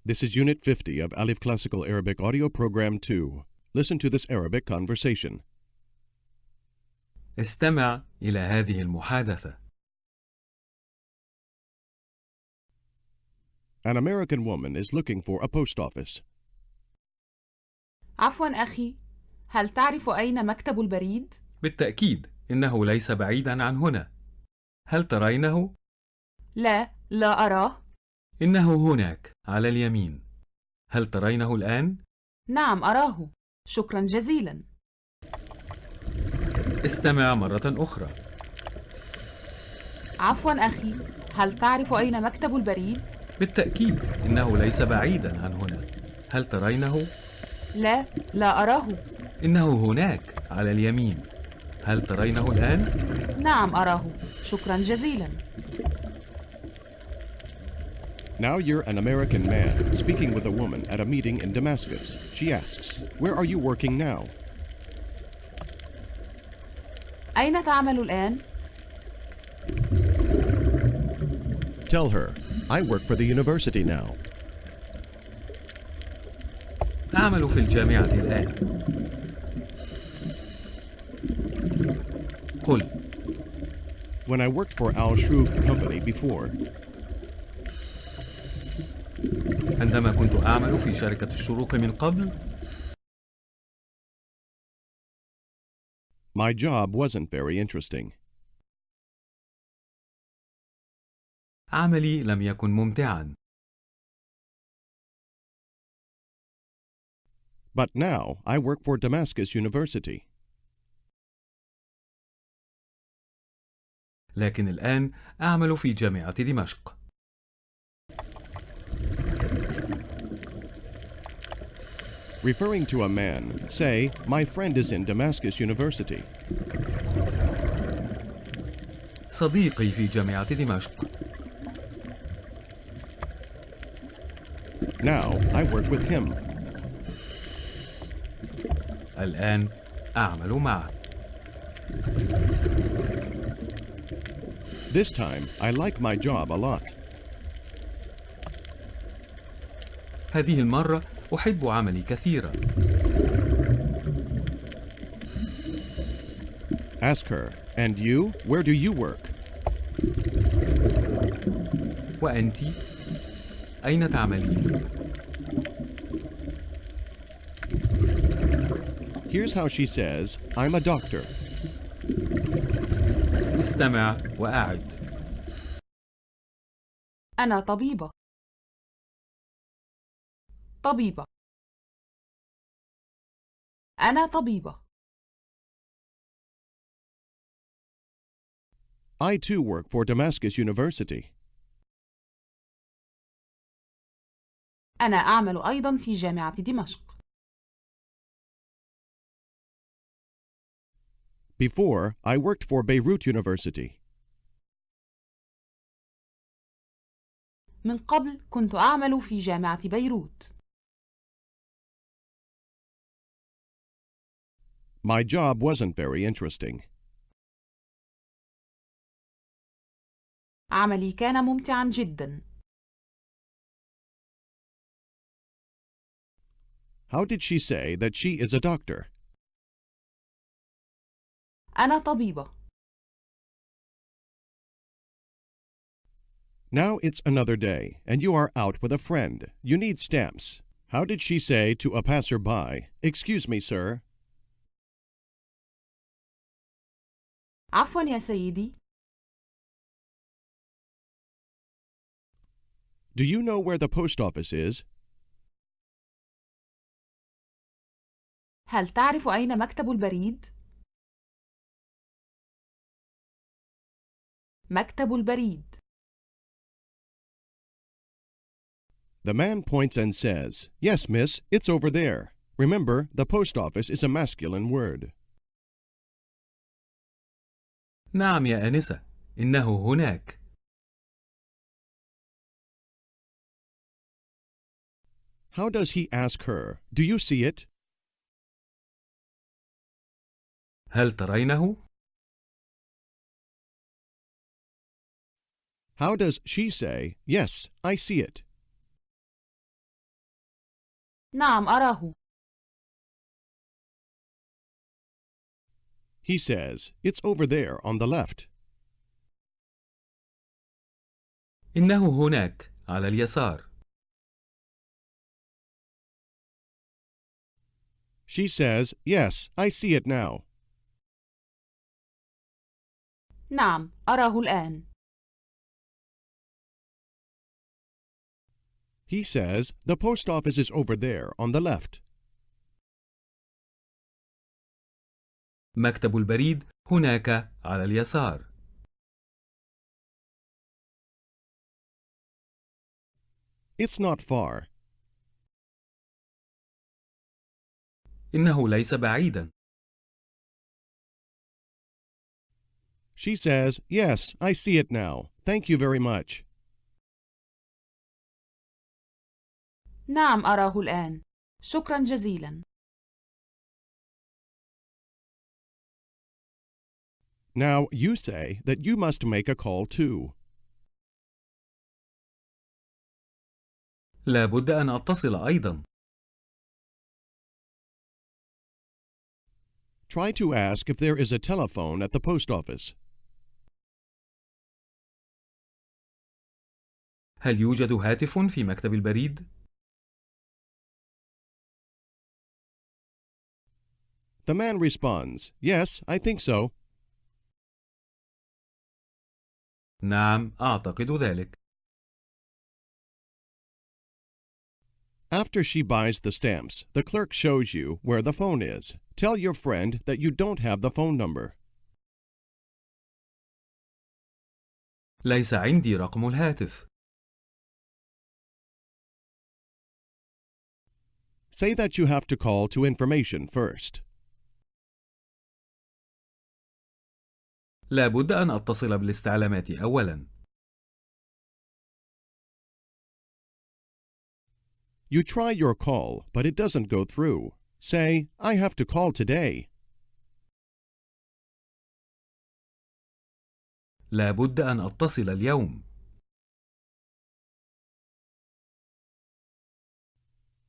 This is Unit 50 of Alif Classical Arabic Audio Program 2. Listen to this Arabic conversation. استمع إلى هذه المحادثة. An American woman is looking for a post office. عفواً أخي، هل تعرف أين مكتب البريد؟ بالتأكيد إنه ليس بعيداً عن هنا. هل ترينه؟ لا أراه. إنه هناك على اليمين. هل ترينه الآن؟ نعم أراه، شكراً جزيلاً. استمع مرة أخرى. عفواً أخي، هل تعرف أين مكتب البريد؟ بالتأكيد إنه ليس بعيداً عن هنا. هل ترينه؟ لا أراه. إنه هناك على اليمين. هل ترينه الآن؟ نعم أراه، شكراً جزيلاً. Now you're an American man speaking with a woman at a meeting in Damascus. She asks, "Where are you working now?" أين تعمل الآن؟ Tell her, "I work for the university now." أعمل في الجامعة الآن. قل: When I worked for Al Shrug Company before, عندما كنت أعمل في شركة الشروق من قبل، my job wasn't very interesting. عملي لم يكن ممتعاً. But now I work for Damascus University. لكن الآن أعمل في جامعة دمشق. Referring to a man, say, "My friend is in Damascus University." صديقي في جامعة دمشق. Now I work with him. الآن أعمل معه. This time I like my job a lot. هذه المرة أحب عملي كثيرا. Ask her, "And you? Where do you work?" وأنت؟ أين تعملين؟ Here's how she says, "I'm a doctor." استمع وأعد. أنا طبيبة. أنا طبيبة. I too work for Damascus University. أنا أعمل أيضاً في جامعة دمشق. Before, I worked for Beirut University. من قبل كنت أعمل في جامعة بيروت. My job wasn't very interesting. عملي كان ممتعاً جداً. How did she say that she is a doctor? أنا طبيبة. Now it's another day, and you are out with a friend. You need stamps. How did she say to a passerby, "Excuse me, sir"? عفواً يا سيدي. Do you know where the post office is? هل تعرف أين مكتب البريد؟ مكتب البريد. The man points and says, "Yes, miss, it's over there." Remember, the post office is a masculine word. نعم يا آنسة، إنه هناك. How does he ask her? Do you see it? هل ترينه؟ How does she say, "Yes, I see it"? نعم أراه. He says, it's over there on the left. إنه هناك على اليسار. She says, yes, I see it now. نعم أراه الآن. He says, the post office is over there on the left. مكتب البريد هناك على اليسار. It's not far. إنه ليس بعيدا. She says, yes, I see it now. Thank you very much. نعم أراه الآن. شكرا جزيلا. Now you say that you must make a call too. لا بد أن أتصل أيضا. Try to ask if there is a telephone at the post office. هل يوجد هاتف في مكتب البريد؟ The man responds, yes, I think so. نعم أعتقد ذلك. After she buys the stamps, the clerk shows you where the phone is. Tell your friend that you don't have the phone number. ليس عندي رقم الهاتف. Say that you have to call to information first. لا بد أن أتصل بالاستعلامات أولا. You try your call, but it doesn't go through. Say, I have to call today. لا بد أن أتصل اليوم.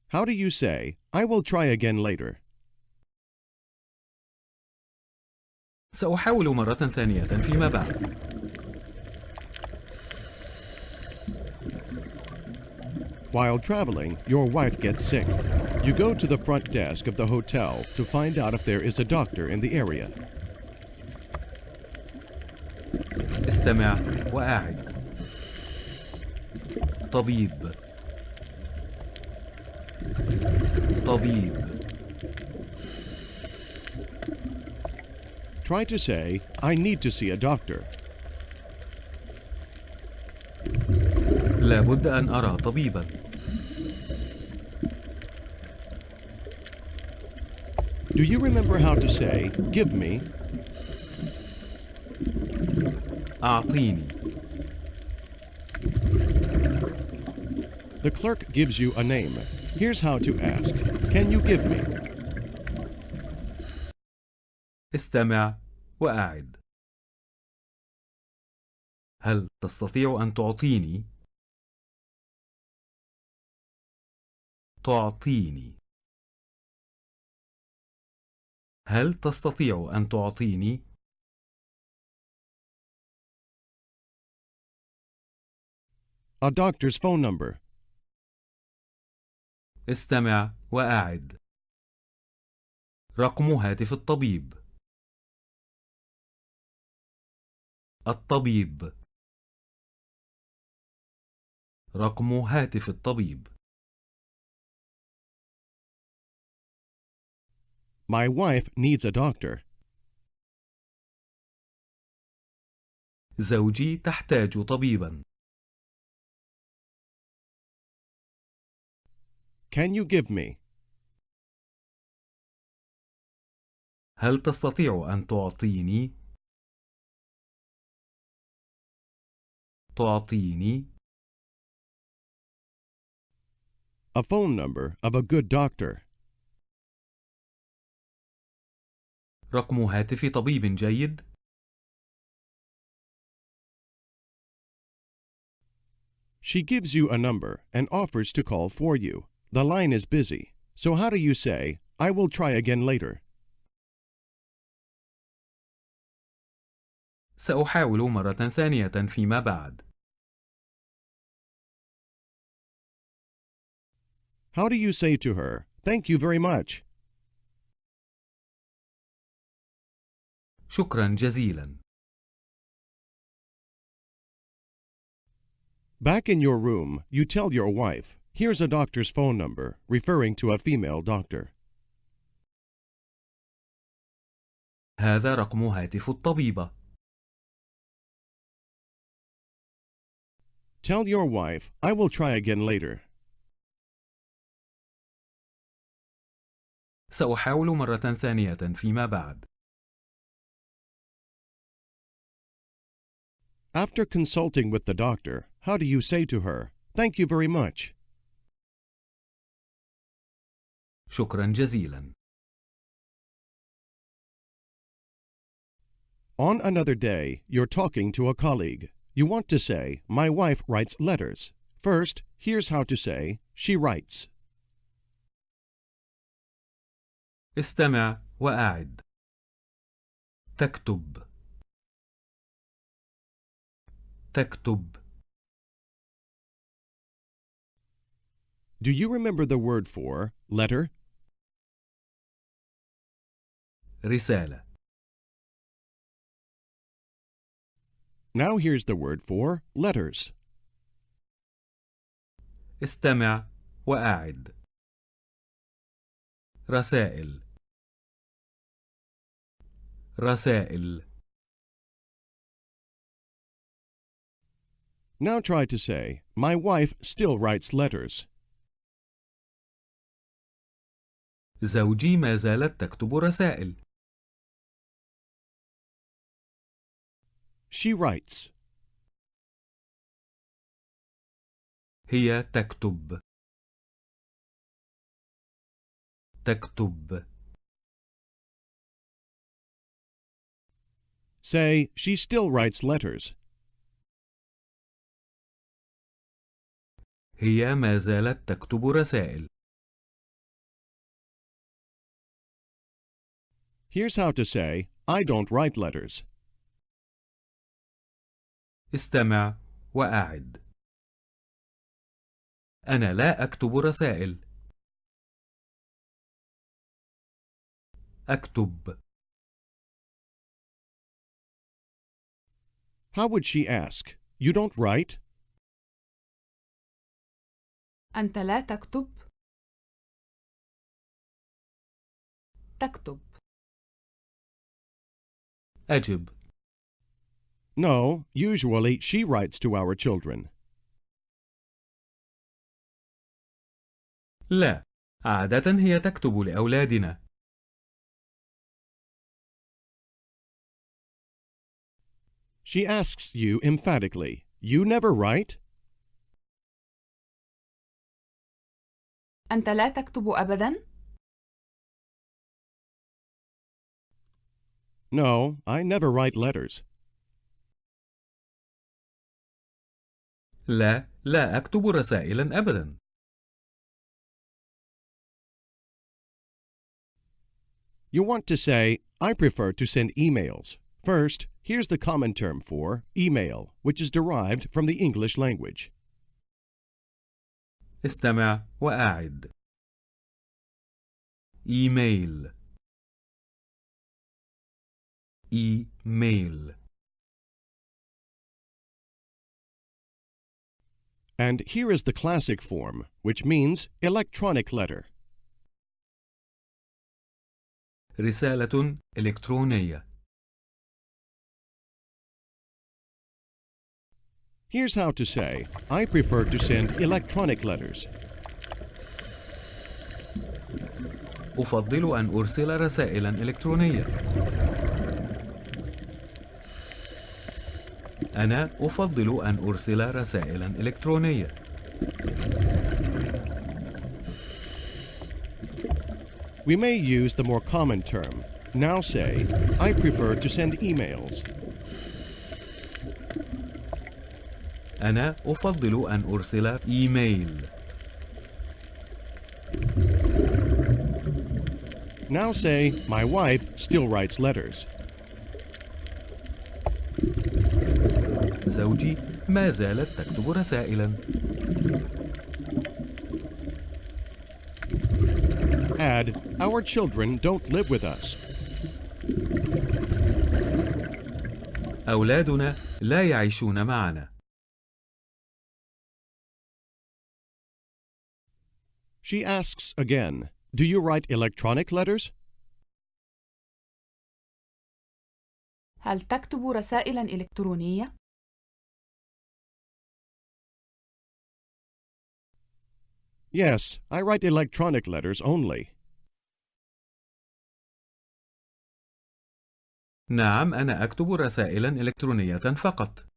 How do you say, I will try again later? سأحاول مرة ثانية فيما بعد. While traveling, your wife gets sick. You go to the front desk of the hotel to find out if there is a doctor in the area. استمع وأعد. طبيب. طبيب. Try to say, I need to see a doctor. لا بد أن أرى طبيبا. Do you remember how to say, give me? أعطيني. The clerk gives you a name. Here's how to ask, can you give me? استمع وأعد. هل تستطيع أن تعطيني؟ تعطيني. هل تستطيع أن تعطيني؟ A doctor's phone number. استمع وأعد. رقم هاتف الطبيب. الطبيب. رقم هاتف الطبيب. My wife needs a doctor. زوجي تحتاج طبيبا. Can you give me? هل تستطيع أن تعطيني؟ تعطيني. A phone number of a good doctor. رقم هاتف طبيب جيد. She gives you a number and offers to call for you. The line is busy. So how do you say, I will try again later? سأحاول مرة ثانية فيما بعد. How do you say to her, thank you very much? شكرا جزيلا. Back in your room, you tell your wife, here's a doctor's phone number, referring to a female doctor. هذا رقم هاتف الطبيبة. Tell your wife, I will try again later. سأحاول مرة ثانية فيما بعد. After consulting with the doctor, how do you say to her, thank you very much? شكرا جزيلا. On another day, you're talking to a colleague. You want to say, my wife writes letters. First, here's how to say, she writes. استمع وأعد. تكتب. تكتب. Do you remember the word for letter? رسالة. Now here's the word for letters. استمع وأعد. رسائل. رسائل. Now try to say, my wife still writes letters. زوجي ما زالت تكتب رسائل. She writes. هي تكتب. تكتب. Say, she still writes letters. هي ما زالت تكتب رسائل. Here's how to say, I don't write letters. استمع وأعد. أنا لا أكتب رسائل. أكتب. How would she ask, you don't write? أنت لا تكتب. تكتب. أجب. No, usually she writes to our children. لا، عادة هي تكتب لأولادنا. She asks you emphatically, you never write? أنت لا تكتب أبداً؟ No, I never write letters. لا، لا أكتب رسائلا أبدا. You want to say, I prefer to send emails. First, here's the common term for email, which is derived from the English language. استمع وأعد. إيميل. إيميل. And here is the classic form, which means electronic letter. رسالة إلكترونية. Here's how to say, I prefer to send electronic letters. أفضل أن أرسل رسائلا إلكترونية. أنا أفضل أن أرسل رسائلا إلكترونية. We may use the more common term. Now say, I prefer to send emails. أنا أفضل أن أرسل إيميل. Now say, my wife still writes letters. زوجي ما زالت تكتب رسائلا. Add, our children don't live with us. أولادنا لا يعيشون معنا. She asks again, do you write electronic letters? هل تكتب رسائلاً إلكترونية؟ Yes, I write electronic letters only. نعم، أنا أكتب رسائلا إلكترونية فقط.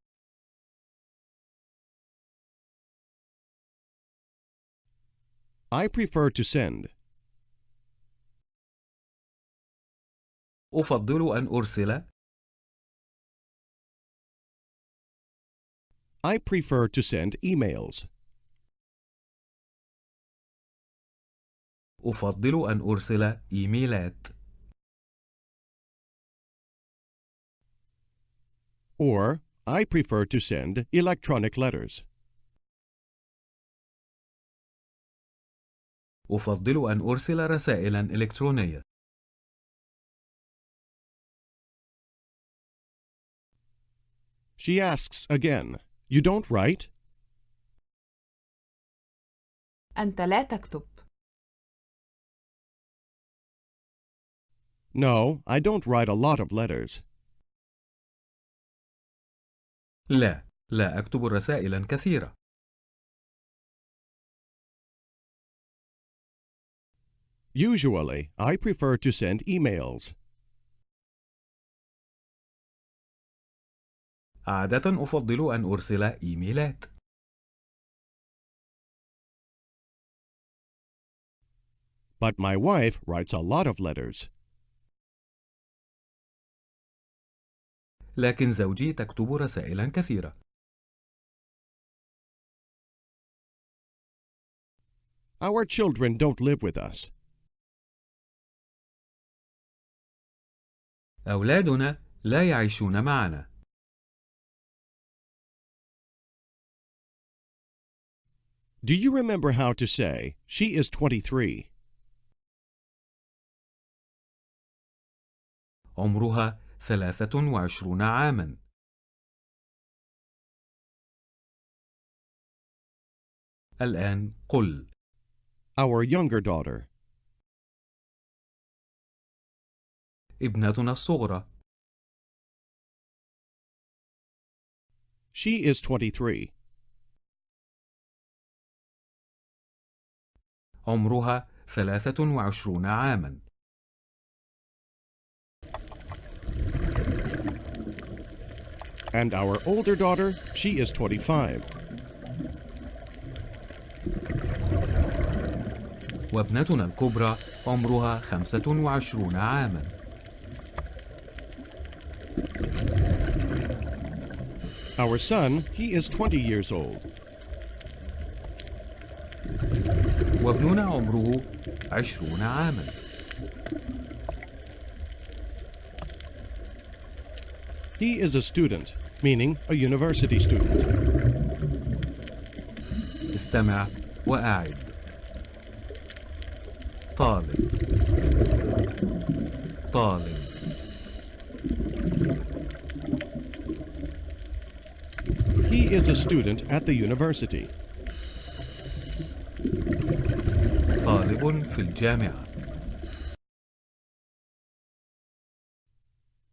I prefer to send. أفضل أن أرسل. I prefer to send emails. أفضل أن أرسل إيميلات. Or, I prefer to send electronic letters. أفضل أن أرسل رسائلا إلكترونية. She asks again, you don't write? أنت لا تكتب. No, I don't write a lot of letters. لا أكتب رسائلا كثيرة. Usually, I prefer to send emails. عادة أفضل أن أرسل إيميلات. But my wife writes a lot of letters. لكن زوجي تكتب رسائلا كثيرة. Our children don't live with us. أولادنا لا يعيشون معنا. Do you remember how to say, she is 23? عمرها 23 عاما. الآن قل. Our younger daughter. ابنتنا الصغرى. She is 23. عمرها 23 عاما. And our older daughter, she is 25. وابنتنا الكبرى عمرها 25 عاما. Our son, he is 20 years old. وابننا عمره 20 عاما. He is a student, meaning a university student. استمع وأعد. طالب. طالب. He is a student at the university. طالب في الجامعة.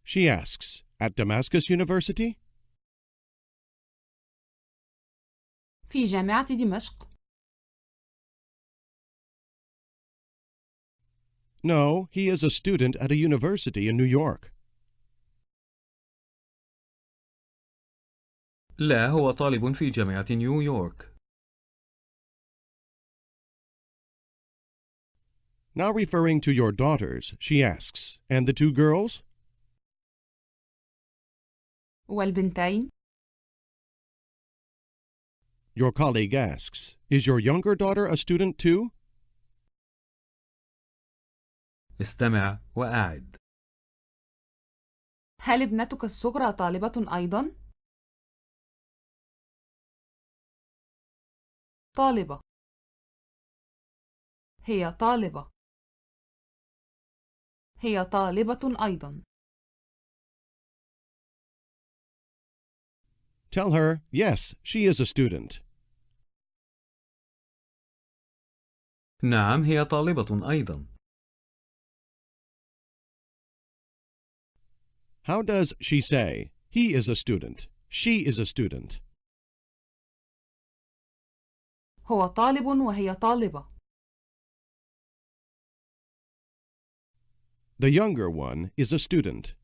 She asks, at Damascus University? في جامعة دمشق. No, he is a student at a university in New York. لا، هو طالب في جامعة نيويورك. Now referring to your daughters, she asks, and the two girls? والبنتين. Your colleague asks, is your younger daughter a student too? استمع وأعد. هل ابنتك الصغرى طالبة أيضا؟ طالبة. هي طالبة. هي طالبة أيضا. Tell her, yes, she is a student. نعم، هي طالبة أيضا. How does she say, he is a student, she is a student? هو طالب وهي طالبة. The younger one is a student.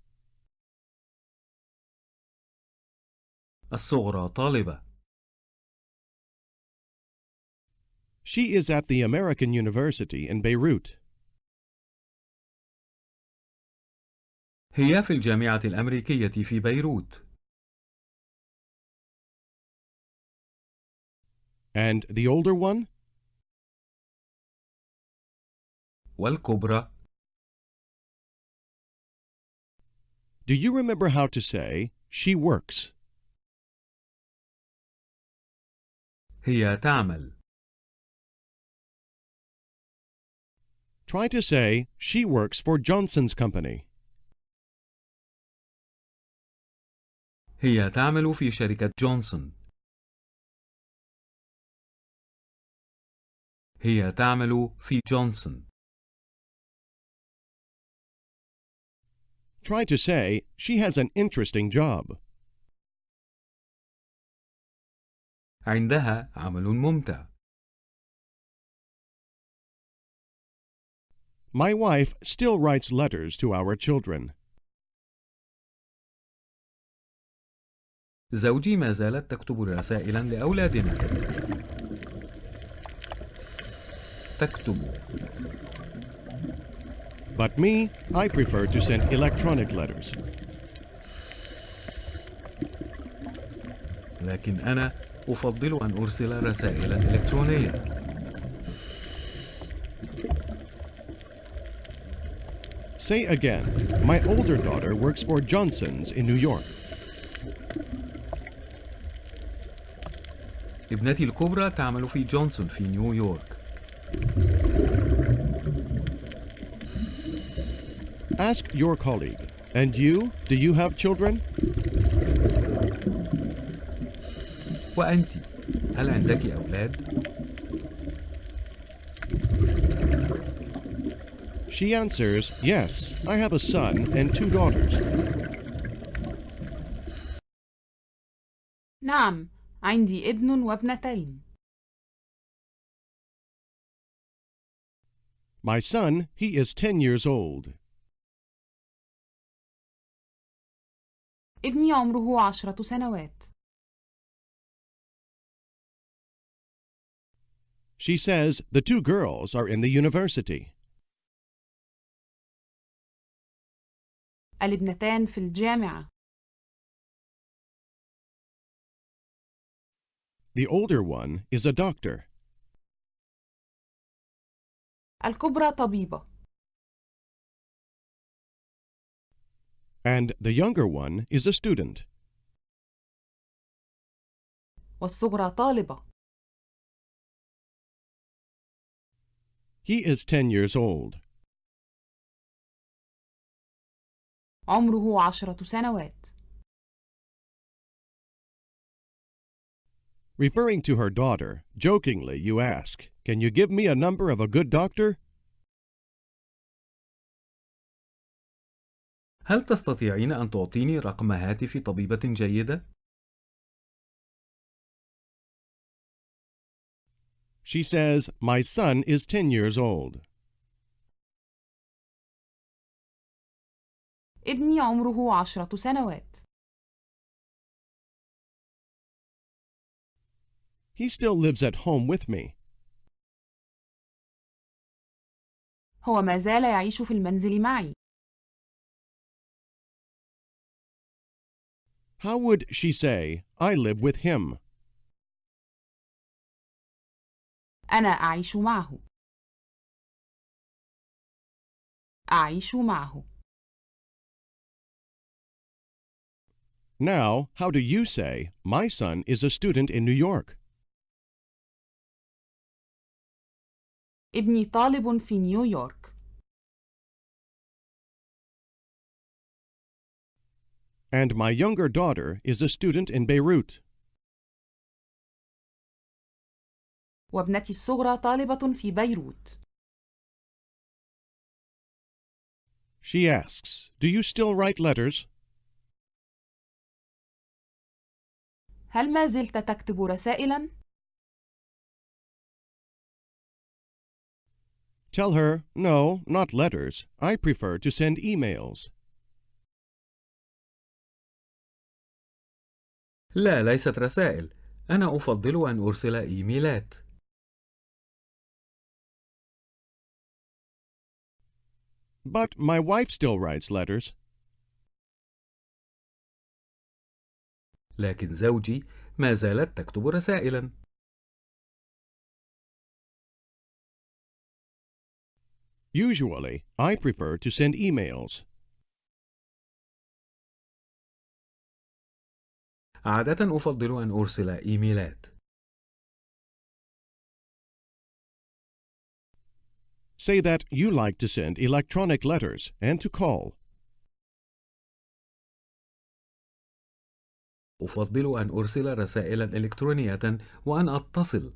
الصغرى طالبة. She is at the American University in Beirut. هي في الجامعة الأمريكية في بيروت. And the older one? والكبرى. Do you remember how to say, she works? هي تعمل. Try to say, she works for Johnson's company. هي تعمل في شركة جونسون. هي تعمل في جونسون. Try to say, she has an interesting job. عندها عمل ممتع. My wife still writes letters to our children. زوجي ما زالت تكتب رسائلا لأولادنا. تكتب. But me, I prefer to send electronic letters. لكن أنا أفضل أن أرسل رسائلا إلكترونية. Say again, my older daughter works for Johnson's in New York. ابنتي الكبرى تعمل في جونسون في نيويورك. Ask your colleague, and you, do you have children? وأنت، هل عندك أولاد؟ She answers, yes, I have a son and 2 daughters. نعم، عندي ابن وابنتين. My son, he is 10 years old. ابني عمره 10 سنوات. She says the 2 girls are in the university. الابنتان في الجامعة. The older one is a doctor. الكبرى طبيبة. And the younger one is a student. والصغرى طالبة. He is 10 years old. عمره 10 سنوات. Referring to her daughter, jokingly you ask, can you give me a number of a good doctor? هل تستطيعين أن تعطيني رقم هاتف طبيبة جيدة؟ She says, my son is 10 years old. ابني عمره 10 سنوات. He still lives at home with me. هو ما زال يعيش في المنزل معي. How would she say, I live with him? أنا أعيش معه. أعيش معه. Now, how do you say, my son is a student in New York? ابني طالب في نيويورك. And my younger daughter is a student in Beirut. وابنتي الصغرى طالبة في بيروت. She asks, do you still write letters? هل ما زلت تكتب رسائلاً؟ Tell her, no, not letters. I prefer to send emails. لا، ليست رسائل. أنا أفضل أن أرسل إيميلات. But my wife still writes letters. لكن زوجي ما زالت تكتب رسائلا. Usually, I prefer to send emails. عادة أفضل أن أرسل إيميلات. Say that you like to send electronic letters and to call. أفضل أن أرسل رسائلا إلكترونية وأن أتصل.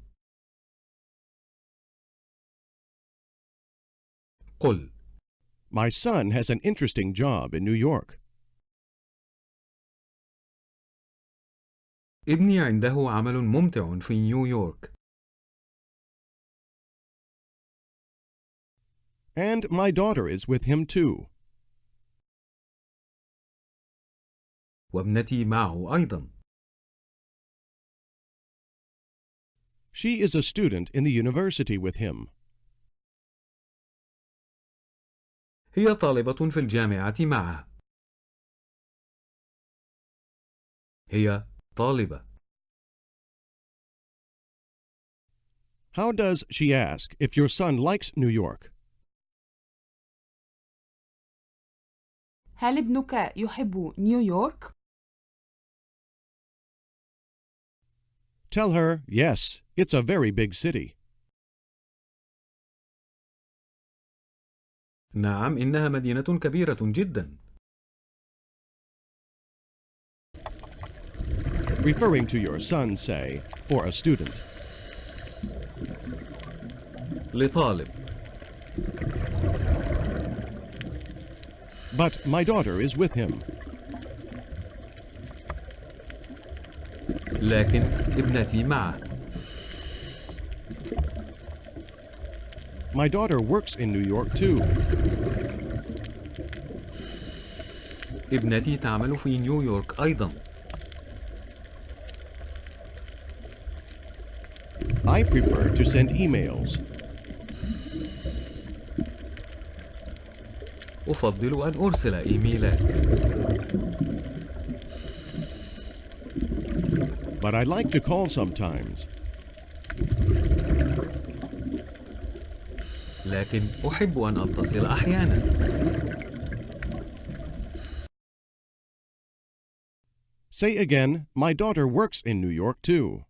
قل: My son has an interesting job in New York. ابني عنده عمل ممتع في نيويورك. And my daughter is with him too. وابنتي معه أيضا. She is a student in the university with him. هي طالبة في الجامعة معه. هي طالبة. How does she ask if your son likes New York? هل ابنك يحب نيويورك؟ Tell her, yes, it's a very big city. نعم، إنها مدينة كبيرة جدا. Referring to your son, say, for a student. لطالب. But my daughter is with him. لكن ابنتي معه. My daughter works in New York too. ابنتي تعمل في نيويورك أيضا. I prefer to send emails. أفضل أن أرسل إيميلات. But I like to call sometimes. لكن أحب أن أتصل أحيانا. Say again, my daughter works in New York too.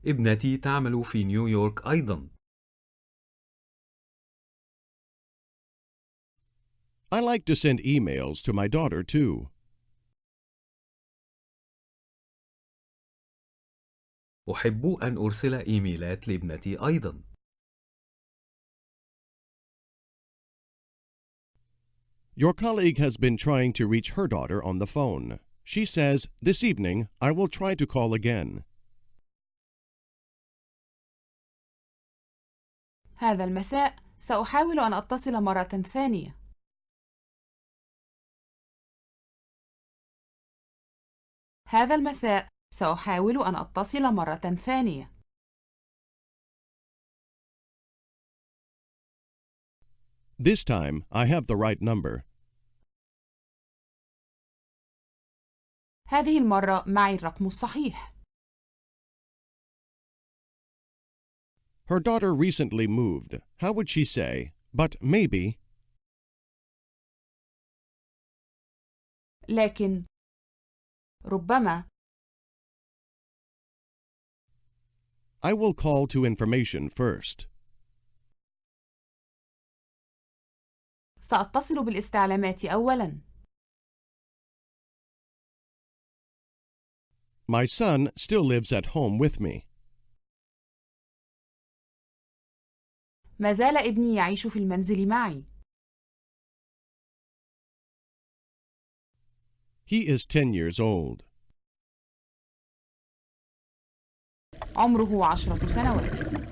ابنتي تعمل في نيويورك أيضا. I like to send emails to my daughter too. أحب أن أرسل إيميلات لابنتي أيضا. Your colleague has been trying to reach her daughter on the phone. She says, this evening, I will try to call again. هذا المساء سأحاول أن أتصل مرة ثانية. هذا المساء سأحاول أن أتصل مرة ثانية. This time, I have the right number. هذه المرة معي الرقم الصحيح. Her daughter recently moved. How would she say, but maybe? لكن ربما. I will call to information first. سأتصل بالاستعلامات أولاً. My son still lives at home with me. ما زال ابني يعيش في المنزل معي. He is 10 years old. عمره 10 سنوات.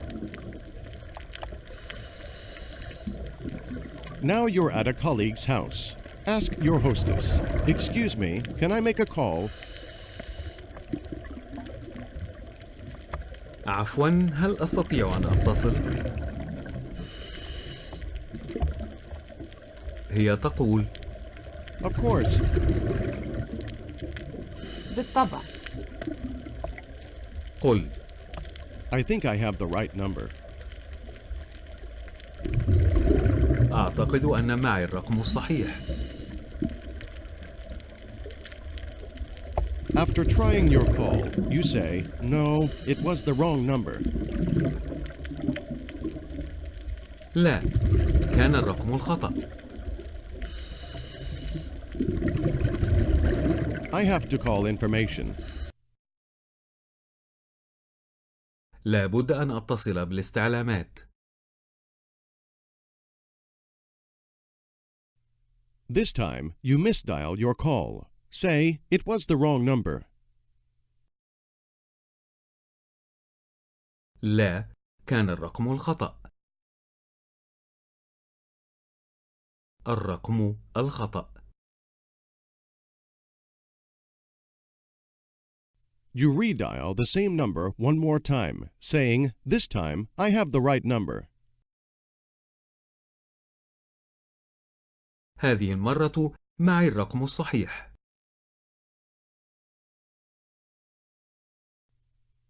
Now you're at a colleague's house. Ask your hostess, "Excuse me, can I make a call?" عفواً، هل أستطيع أن أتصل؟ هي تقول: Of course. بالطبع. قل: I think I have the right number. أعتقد أن معي الرقم الصحيح. After trying your call, you say, "No, it was the wrong number." لا، كان الرقم الخطأ. I have to call information. لا بد أن أتصل بالاستعلامات. This time, you misdial your call. Say, "It was the wrong number." لا، كان الرقم الخطأ. الرقم الخطأ. You redial the same number one more time, saying, "This time, I have the right number." هذه المرة معي الرقم الصحيح.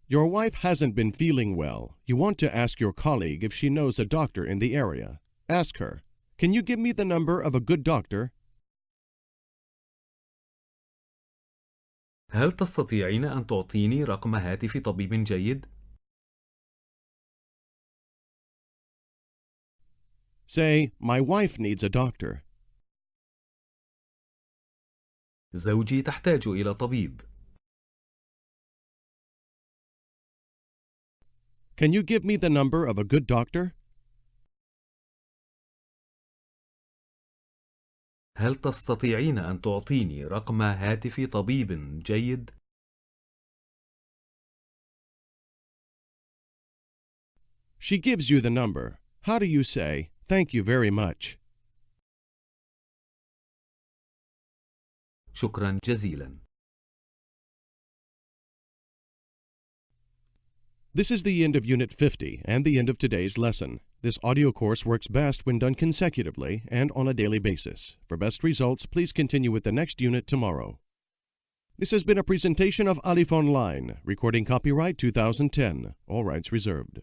Your wife hasn't been feeling well. You want to ask your colleague if she knows a doctor in the area. Ask her, "Can you give me the number of a good doctor?" هل تستطيعين أن تعطيني رقم هاتف طبيب جيد؟ Say, "My wife needs a doctor." زوجي تحتاج إلى طبيب. Can you give me the number of a good doctor? هل تستطيعين أن تعطيني رقم هاتف طبيب جيد؟ She gives you the number. How do you say, "Thank you very much"? شكرا جزيلا. This is the end of Unit 50 and the end of today's lesson. This audio course works best when done consecutively and on a daily basis. For best results, please continue with the next unit tomorrow. This has been a presentation of Alif Online, recording copyright 2010, all rights reserved.